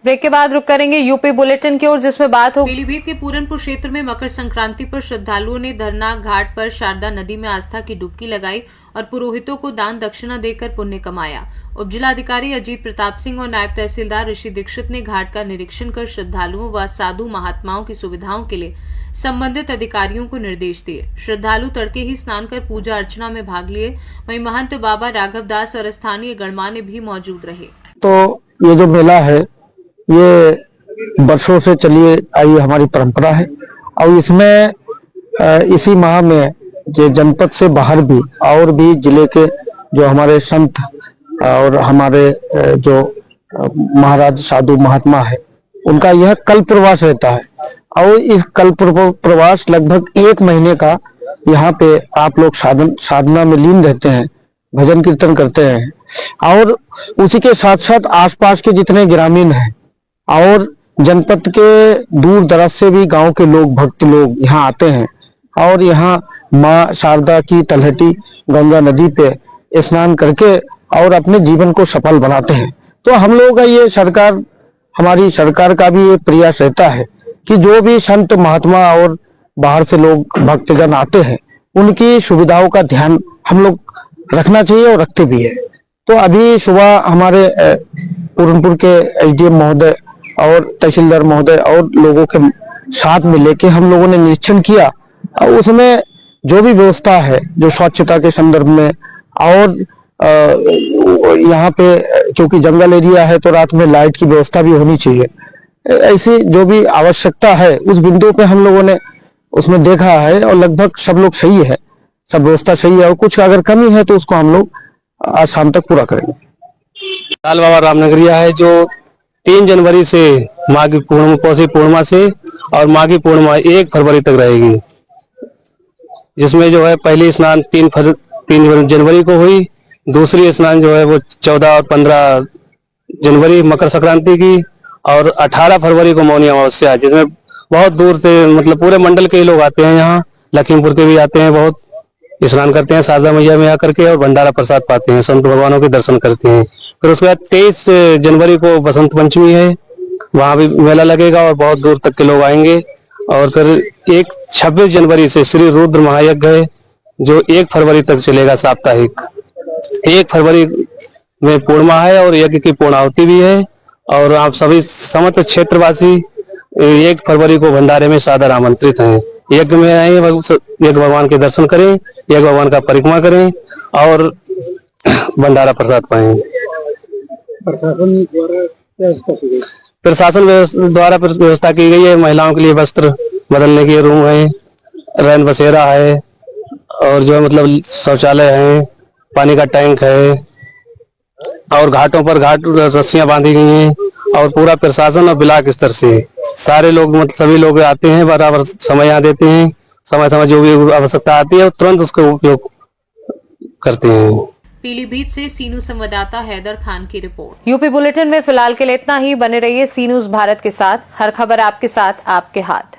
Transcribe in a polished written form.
Break के बाद रुक करेंगे यूपी बुलेटिन की ओर, जिसमें बात हो पीलीभीत के पूरनपुर क्षेत्र में मकर संक्रांति पर श्रद्धालुओं ने धरना घाट पर शारदा नदी में आस्था की डुबकी लगाई और पुरोहितों को दान दक्षिणा देकर पुण्य कमाया। उप जिलाधिकारी अजीत प्रताप सिंह और नायब तहसीलदार ऋषि दीक्षित ने घाट का निरीक्षण कर श्रद्धालुओं व साधु महात्माओं की सुविधाओं के लिए संबंधित अधिकारियों को निर्देश दिए। श्रद्धालु तड़के ही स्नान कर पूजा अर्चना में भाग लिए। वहीं महंत बाबा राघव दास और स्थानीय गणमान्य भी मौजूद रहे। तो ये जो मेला है ये वर्षों से चली आई हमारी परंपरा है और इसमें इसी माह में जो जनपद से बाहर भी और भी जिले के जो हमारे संत और हमारे जो महाराज साधु महात्मा है उनका यह कल्प प्रवास रहता है और इस कल्प प्रवास लगभग 1 महीने का यहाँ पे आप लोग साधना में लीन रहते हैं, भजन कीर्तन करते हैं और उसी के साथ साथ आसपास के जितने ग्रामीण हैं और जनपद के दूर दराज से भी गांव के लोग भक्त लोग यहाँ आते हैं और यहाँ माँ शारदा की तलहटी गंगा नदी पे स्नान करके और अपने जीवन को सफल बनाते हैं। तो हम लोगों का ये हमारी सरकार का भी ये प्रयास रहता है कि जो भी संत महात्मा और बाहर से लोग भक्तजन आते हैं उनकी सुविधाओं का ध्यान हम लोग रखना चाहिए और रखते भी है। तो अभी सुबह हमारे पूरनपुर के एसडीएम महोदय और तहसीलदार महोदय और लोगों के साथ में लेके हम लोगों ने निरीक्षण किया और उसमें जो भी व्यवस्था है जो स्वच्छता के संदर्भ में और यहाँ पे क्योंकि जंगल एरिया है तो रात में लाइट की व्यवस्था भी होनी चाहिए, ऐसी जो भी आवश्यकता है उस बिंदु पे हम लोगों ने उसमें देखा है और लगभग सब लोग सही है, सब व्यवस्था सही है और कुछ अगर कमी है तो उसको हम लोग आज शाम तक पूरा करेंगे। लाल बाबा रामनगरिया है जो 3 जनवरी से माघी पूर्णिमा से और माघी पूर्णिमा 1 फरवरी तक रहेगी, जिसमें जो है पहली स्नान 3 जनवरी को हुई, दूसरी स्नान जो है वो 14 और 15 जनवरी मकर संक्रांति की और 18 फरवरी को मौनी अमावस्या, जिसमें बहुत दूर से मतलब पूरे मंडल के लोग आते हैं, यहाँ लखीमपुर के भी आते हैं, बहुत स्नान करते हैं शारदा मैया में आकर के और भंडारा प्रसाद पाते हैं, संत भगवानों के दर्शन करते हैं। फिर उसके बाद 23 जनवरी को बसंत पंचमी है, वहां भी मेला लगेगा और बहुत दूर तक के लोग आएंगे। और फिर 26 जनवरी से श्री रुद्र महायज्ञ है जो 1 फरवरी तक चलेगा साप्ताहिक। 1 फरवरी में पूर्णिमा है और यज्ञ की पूर्णाहुति भी है और आप सभी समस्त क्षेत्रवासी 1 फरवरी को भंडारे में सादर आमंत्रित हैं। यज्ञ में आए, यज्ञ भगवान के दर्शन करें, यज्ञ भगवान का परिक्रमा करें और भंडारा प्रसाद पाएं। प्रशासन द्वारा व्यवस्था की गई है, महिलाओं के लिए वस्त्र बदलने के रूम है, रैन बसेरा है और जो है मतलब शौचालय है, पानी का टैंक है और घाटों पर रस्सियां बांधी गई हैं और पूरा प्रशासन और ब्लॉक स्तर से सारे लोग मतलब सभी लोग आते हैं, बराबर समय यहाँ देते हैं, समय जो भी आवश्यकता आती है तुरंत उसका उपयोग करते हैं। पीलीभीत से सीनू संवाददाता हैदर खान की रिपोर्ट। यूपी बुलेटिन में फिलहाल के लिए इतना ही। बने रहिए सी न्यूज़ भारत के साथ, हर खबर आपके साथ, आपके हाथ।